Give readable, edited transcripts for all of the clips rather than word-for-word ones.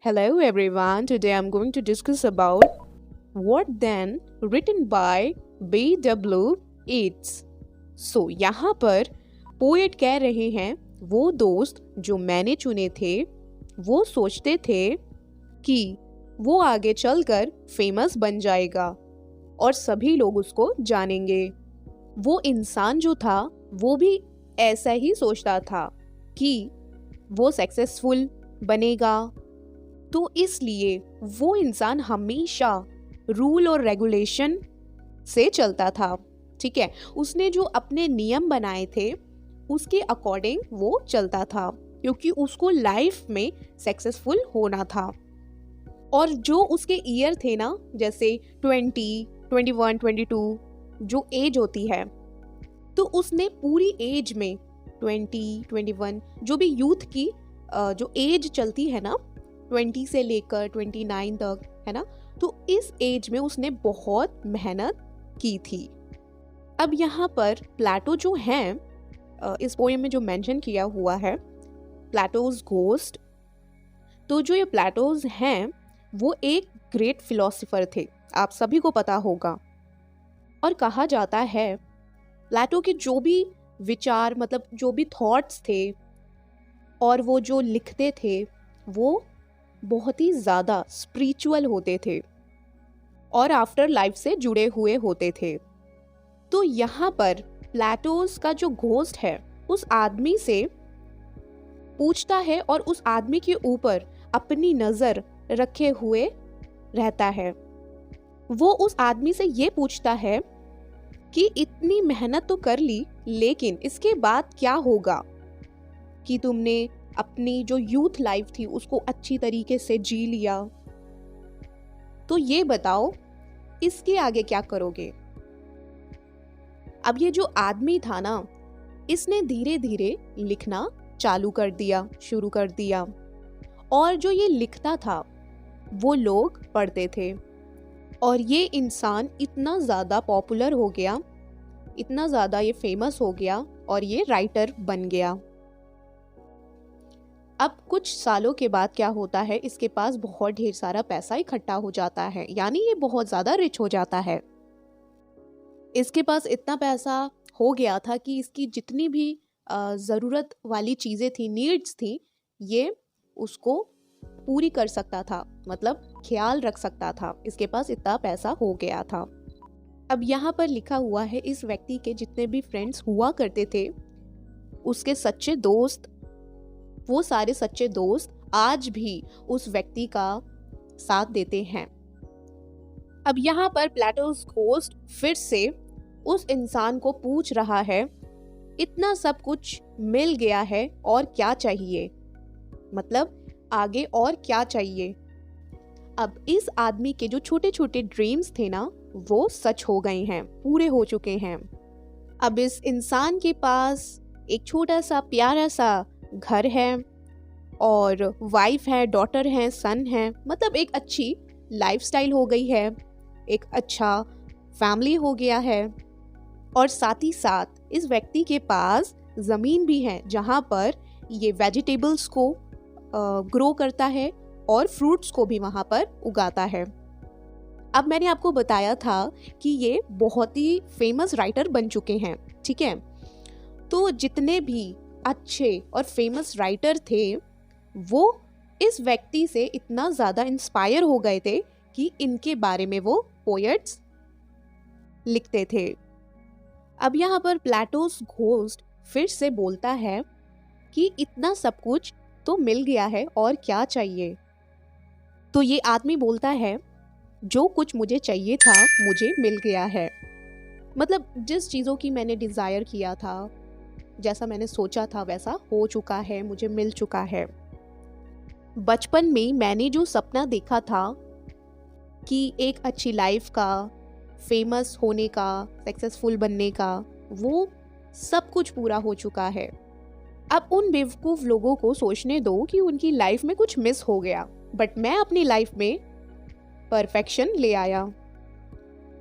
Hello everyone. Today I'm going to discuss about What Then written by B.W. Yeats. यहाँ पर poet कह रहे हैं वो दोस्त जो मैंने चुने थे वो सोचते थे कि वो आगे चलकर फेमस बन जाएगा और सभी लोग उसको जानेंगे। वो इंसान जो था वो भी ऐसा ही सोचता था कि वो सक्सेसफुल बनेगा, तो इसलिए वो इंसान हमेशा रूल और रेगुलेशन से चलता था। ठीक है, उसने जो अपने नियम बनाए थे उसके अकॉर्डिंग वो चलता था क्योंकि उसको लाइफ में सक्सेसफुल होना था। और जो उसके ईयर थे ना, जैसे 20, 21, 22 जो एज होती है, तो उसने पूरी एज में 20, 21 जो भी यूथ की जो एज चलती है ना, 20 से लेकर 29 तक, है ना, तो इस एज में उसने बहुत मेहनत की थी। अब यहाँ पर प्लेटो जो हैं, इस पोएम में जो मेंशन किया हुआ है प्लेटोज घोस्ट, तो जो ये प्लेटोज हैं वो एक ग्रेट फिलोसोफर थे, आप सभी को पता होगा। और कहा जाता है प्लेटो के जो भी विचार, मतलब जो भी थॉट्स थे और वो जो लिखते थे वो बहुत ही ज़्यादा स्पिरिचुअल होते थे और आफ्टर लाइफ से जुड़े हुए होते थे। तो यहाँ पर प्लेटोस का जो घोस्ट है उस आदमी से पूछता है और उस आदमी के ऊपर अपनी नज़र रखे हुए रहता है। वो उस आदमी से ये पूछता है कि इतनी मेहनत तो कर ली, लेकिन इसके बाद क्या होगा कि तुमने अपनी जो यूथ लाइफ थी उसको अच्छी तरीके से जी लिया, तो ये बताओ इसके आगे क्या करोगे। अब ये जो आदमी था ना, इसने धीरे धीरे लिखना शुरू कर दिया और जो ये लिखता था वो लोग पढ़ते थे और ये इंसान इतना ज़्यादा पॉपुलर हो गया, इतना ज़्यादा ये फेमस हो गया और ये राइटर बन गया। अब कुछ सालों के बाद क्या होता है, इसके पास बहुत ढेर सारा पैसा इकट्ठा हो जाता है, यानी ये बहुत ज़्यादा रिच हो जाता है। इसके पास इतना पैसा हो गया था कि इसकी जितनी भी ज़रूरत वाली चीज़ें थी, नीड्स थी, ये उसको पूरी कर सकता था, मतलब ख्याल रख सकता था। इसके पास इतना पैसा हो गया था। अब यहाँ पर लिखा हुआ है इस व्यक्ति के जितने भी फ्रेंड्स हुआ करते थे, उसके सच्चे दोस्त, वो सारे सच्चे दोस्त आज भी उस व्यक्ति का साथ देते हैं। अब यहाँ पर प्लेटोस घोस्ट फिर से उस इंसान को पूछ रहा है, इतना सब कुछ मिल गया है और क्या चाहिए, मतलब आगे और क्या चाहिए। अब इस आदमी के जो छोटे छोटे ड्रीम्स थे ना वो सच हो गए हैं, पूरे हो चुके हैं। अब इस इंसान के पास एक छोटा सा प्यारा सा घर है और वाइफ है, डॉटर है, सन है, मतलब एक अच्छी लाइफस्टाइल हो गई है, एक अच्छा फैमिली हो गया है। और साथ ही साथ इस व्यक्ति के पास ज़मीन भी है जहाँ पर ये वेजिटेबल्स को ग्रो करता है और फ्रूट्स को भी वहाँ पर उगाता है। अब मैंने आपको बताया था कि ये बहुत ही फेमस राइटर बन चुके हैं, ठीक है। तो जितने भी अच्छे और फेमस राइटर थे वो इस व्यक्ति से इतना ज़्यादा इंस्पायर हो गए थे कि इनके बारे में वो पोएट्स लिखते थे। अब यहाँ पर प्लेटोस घोस्ट फिर से बोलता है कि इतना सब कुछ तो मिल गया है और क्या चाहिए। तो ये आदमी बोलता है, जो कुछ मुझे चाहिए था मुझे मिल गया है, मतलब जिस चीज़ों की मैंने डिज़ायर किया था, जैसा मैंने सोचा था वैसा हो चुका है, मुझे मिल चुका है। बचपन में मैंने जो सपना देखा था कि एक अच्छी लाइफ का, फेमस होने का, सक्सेसफुल बनने का, वो सब कुछ पूरा हो चुका है। अब उन बेवकूफ़ लोगों को सोचने दो कि उनकी लाइफ में कुछ मिस हो गया, बट मैं अपनी लाइफ में परफेक्शन ले आया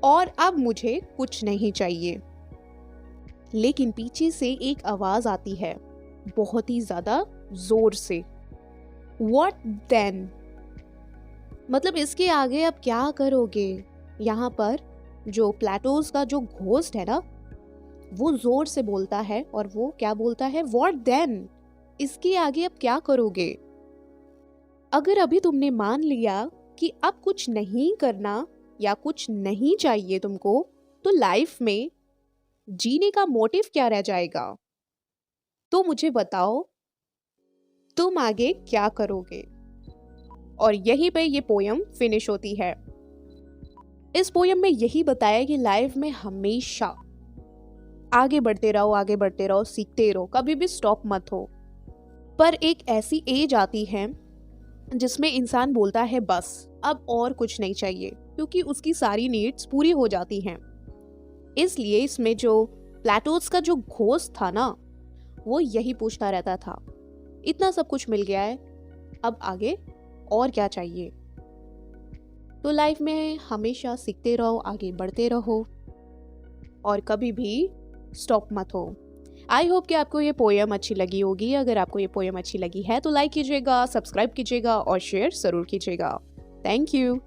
और अब मुझे कुछ नहीं चाहिए। लेकिन पीछे से एक आवाज़ आती है बहुत ही ज़्यादा ज़ोर से, What then? मतलब इसके आगे अब क्या करोगे। यहाँ पर जो प्लेटोस का जो घोस्ट है ना, वो जोर से बोलता है और वो क्या बोलता है, व्हाट देन, इसके आगे अब क्या करोगे। अगर अभी तुमने मान लिया कि अब कुछ नहीं करना या कुछ नहीं चाहिए तुमको, तो लाइफ में जीने का मोटिव क्या रह जाएगा। तो मुझे बताओ तुम आगे क्या करोगे। और यहीं पे ये पोयम फिनिश होती है। इस पोयम में यही बताया कि लाइफ में हमेशा आगे बढ़ते रहो, सीखते रहो, कभी भी स्टॉप मत हो। पर एक ऐसी एज आती है जिसमें इंसान बोलता है बस अब और कुछ नहीं चाहिए, क्योंकि उसकी सारी नीड्स पूरी हो जाती हैं। इसलिए इसमें जो प्लेटोस का जो घोस्ट था ना, वो यही पूछता रहता था, इतना सब कुछ मिल गया है, अब आगे और क्या चाहिए। तो लाइफ में हमेशा सीखते रहो, आगे बढ़ते रहो और कभी भी स्टॉप मत हो। आई होप कि आपको ये पोयम अच्छी लगी होगी। अगर आपको ये पोयम अच्छी लगी है तो लाइक कीजिएगा, सब्सक्राइब कीजिएगा और शेयर जरूर कीजिएगा। Thank you.